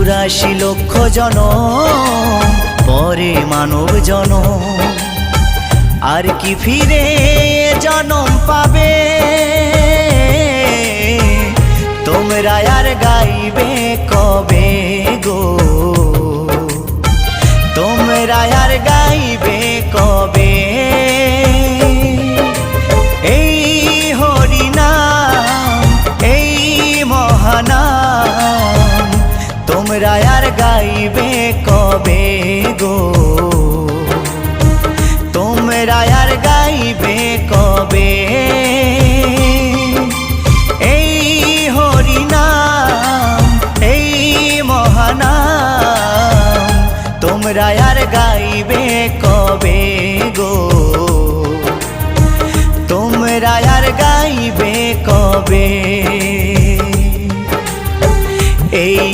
84 লক্ষ জনম পরে মানব জনম, আর কি ফিরে জনম পাবে? তোমরা আর গাইবে কবে গো? তোমরা আর গাইবে কবে? এই হরিনাম, এই মহানাম তোমরা আর গাইবে কবে গো? তোমরা আর গাইবে কবে? এই হরিনাম, এই মহানাম তোমরা আর গাইবে কবে গো? তোমরা আর গাইবে কবে? এই